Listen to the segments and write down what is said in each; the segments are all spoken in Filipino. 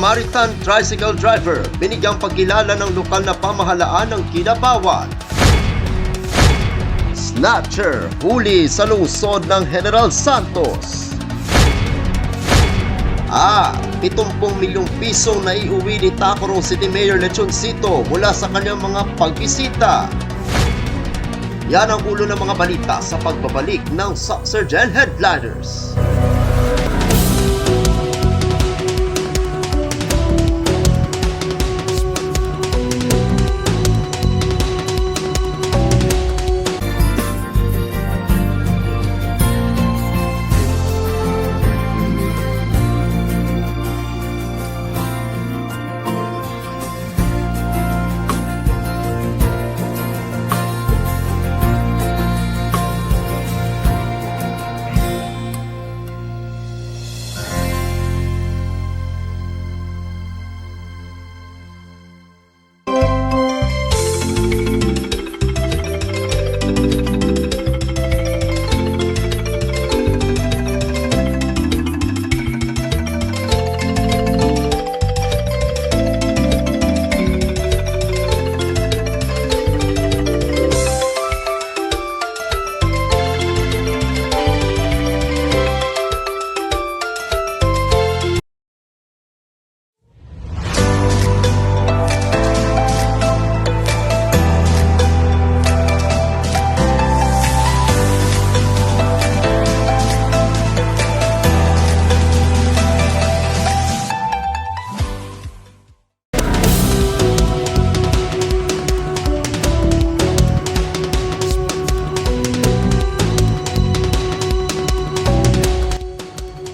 Samaritan tricycle driver binigyang pagkilala ng lokal na pamahalaan ng Kidapawan. Snatcher huli sa lungsod ng General Santos. 70 milyong piso na iuwi ni Tacurong City Mayor Lechoncito mula sa kanyang mga pagbisita. Yan ang ulo ng mga balita sa pagbabalik ng Surgeon Headliners.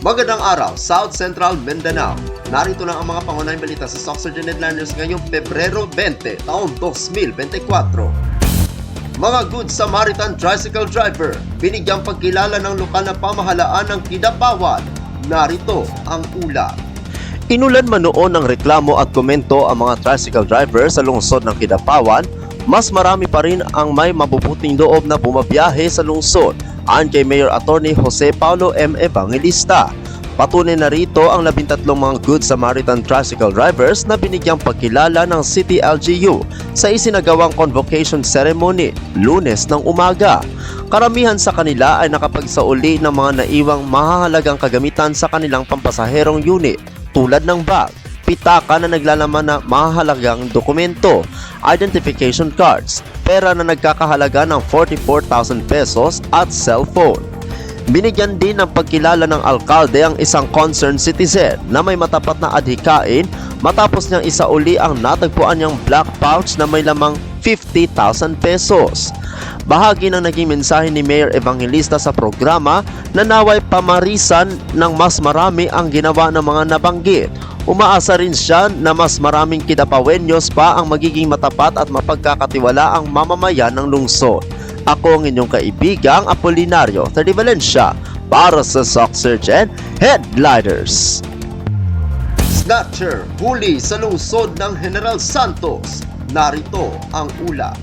Magandang araw, South Central Mindanao. Narito na ang mga pangunahing balita sa Surgeon Headliners ngayong Pebrero 20, taong 2024. Mga Good Samaritan tricycle driver, binigyang pagkilala ng lokal na pamahalaan ng Kidapawan. Narito ang ulat. Inulan man noon ng reklamo at komento ang mga tricycle driver sa lungsod ng Kidapawan, mas marami pa rin ang may mabubuting loob na bumabiyahe sa lungsod, ayon kay Mayor Attorney Jose Paulo M. Evangelista. Patunay na rito ang 13 mga Good Samaritan tricycle drivers na binigyang pagkilala ng City LGU sa isinagawang convocation ceremony Lunes ng umaga. Karamihan sa kanila ay nakapagsauli ng mga naiwang mahahalagang kagamitan sa kanilang pampasaherong unit tulad ng bag, pitaka na naglalaman na mahahalagang dokumento, identification cards, pera na nagkakahalaga ng 44,000 pesos at cellphone. Binigyan din ng pagkilala ng alkalde ang isang concerned citizen na may matapat na adhikain matapos niyang isauli ang natagpuan niyang black pouch na may lamang 50,000 pesos. Bahagi ng naging mensahe ni Mayor Evangelista sa programa na naway pamarisan ng mas marami ang ginawa ng mga nabanggit. Umaasa rin siya na mas maraming Kidapawenyos pa ang magiging matapat at mapagkakatiwala ang mamamayan ng lungsod. Ako ang inyong kaibigang Apolinario Tadi Valencia para sa Surgeon Headliners. Snatcher huli sa lungsod ng General Santos. Narito ang ulat.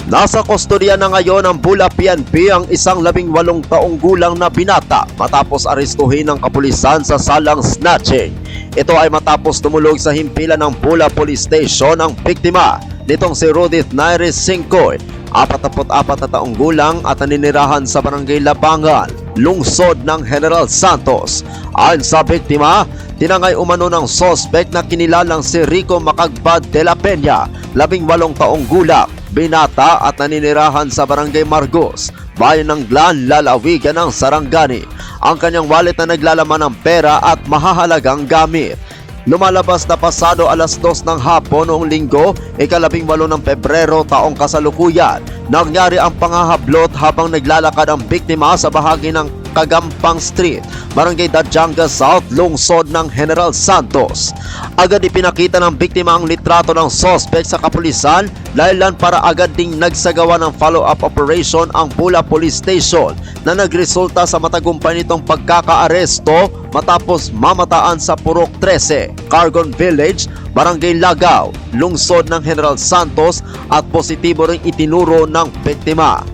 Nasa kustodiya na ngayon ng Bula PNP ang isang 18 taong gulang na binata matapos arestuhin ng kapulisan sa salang snatching. Ito ay matapos tumulog sa himpilan ng Bula Police Station ang biktima nitong si Rudith Naires Singcoy, 44 na taong gulang at naninirahan sa Barangay Labangan, lungsod ng General Santos. Ayon sa biktima, tinangay umano ng sospek na kinilalang si Rico Macagbad de la Peña, 18 taong gulang, binata at naninirahan sa Barangay Margos, bayan ng Glan, lalawigan ng Sarangani. Ang kanyang wallet na naglalaman ng pera at mahahalagang gamit. Lumalabas na pasado alas 2 ng hapon noong linggo, ika-18 ng Pebrero taong kasalukuyan. Nangyari ang pangahablot habang naglalakad ang biktima sa bahagi ng Kagampang Street, Barangay Dajanga South, lungsod ng General Santos. Agad ipinakita ng biktima ang litrato ng suspect sa kapulisan, dahilan para agad ding nagsagawa ng follow-up operation ang Bula Police Station na nagresulta sa matagumpay nitong pagkakaaresto matapos mamataan sa Purok 13, Cargon Village, Barangay Lagaw, lungsod ng General Santos at positibo ring itinuro ng biktima.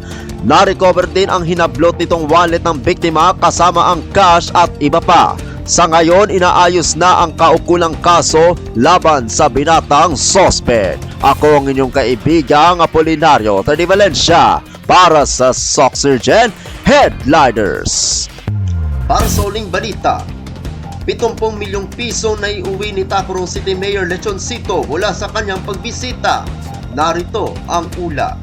Na-recover din ang hinablot nitong wallet ng biktima kasama ang cash at iba pa. Sa ngayon, inaayos na ang kaukulang kaso laban sa binatang sospek. Ako ang inyong kaibigang Apolinario Tony Valencia para sa Soxurgen Headliners. Para sa uling balita, 70 milyong piso na iuwi ni Tacloban City Mayor Lechoncito mula sa kanyang pagbisita. Narito ang ula.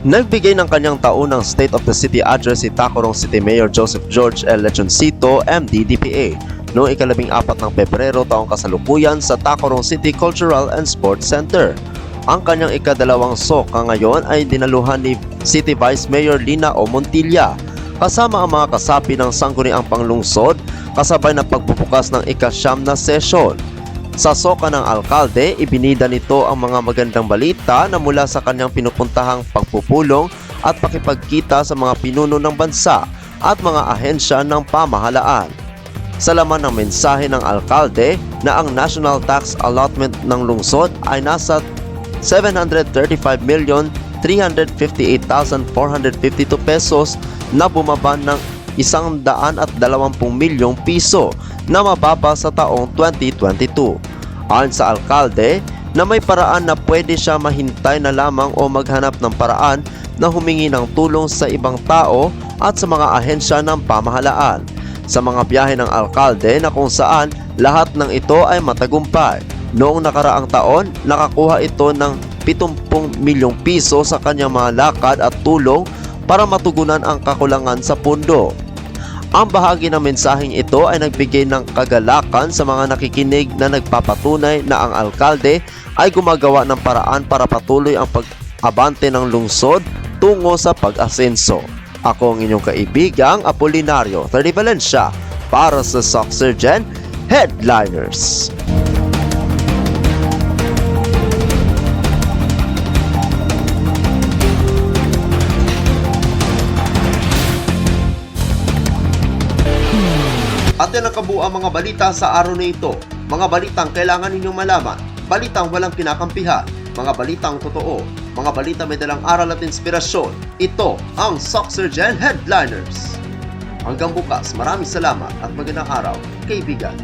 Nagbigay ng kanyang taunang State of the City address si Tacloban City Mayor Joseph George L. Lechoncito, MD, DPA, noong ika-14 ng Pebrero taong kasalukuyan sa Tacloban City Cultural and Sports Center. Ang kanyang ika-2 soka ngayon ay dinaluhan ni City Vice Mayor Lina O. Montilla kasama ang mga kasapi ng sangguniang panglungsod kasabay na pagbubukas ng ika-9 na sesyon. Sa soka ng alkalde, ibinida nito ang mga magandang balita na mula sa kanyang pinupuntahang pagpupulong at pakipagkita sa mga pinuno ng bansa at mga ahensya ng pamahalaan. Sa laman ng mensahe ng alkalde na ang national tax allotment ng lungsod ay nasa 735,358,452 pesos na bumaba ng 120 milyong piso na mababa sa taong 2022. Ayon sa alkalde na may paraan na pwede siya mahintay na lamang o maghanap ng paraan na humingi ng tulong sa ibang tao at sa mga ahensya ng pamahalaan. Sa mga biyahe ng alkalde na kung saan lahat ng ito ay matagumpay. Noong nakaraang taon, nakakuha ito ng 70 milyong piso sa kanyang mga lakad at tulong para matugunan ang kakulangan sa pundo. Ang bahagi ng mensaheng ito ay nagbigay ng kagalakan sa mga nakikinig na nagpapatunay na ang alkalde ay gumagawa ng paraan para patuloy ang pag-abante ng lungsod tungo sa pag-asenso. Ako ang inyong kaibigang Apolinario Tony Valencia para sa Soxurgen Headliners. At yan ang kabuuan mga balita sa araw na ito. Mga balitang kailangan ninyong malaman, balitang walang kinakampihan, mga balitang totoo, mga balita may dalang aral at inspirasyon. Ito ang Soxurgen Headliners. Hanggang bukas, maraming salamat at magandang araw, kaibigan.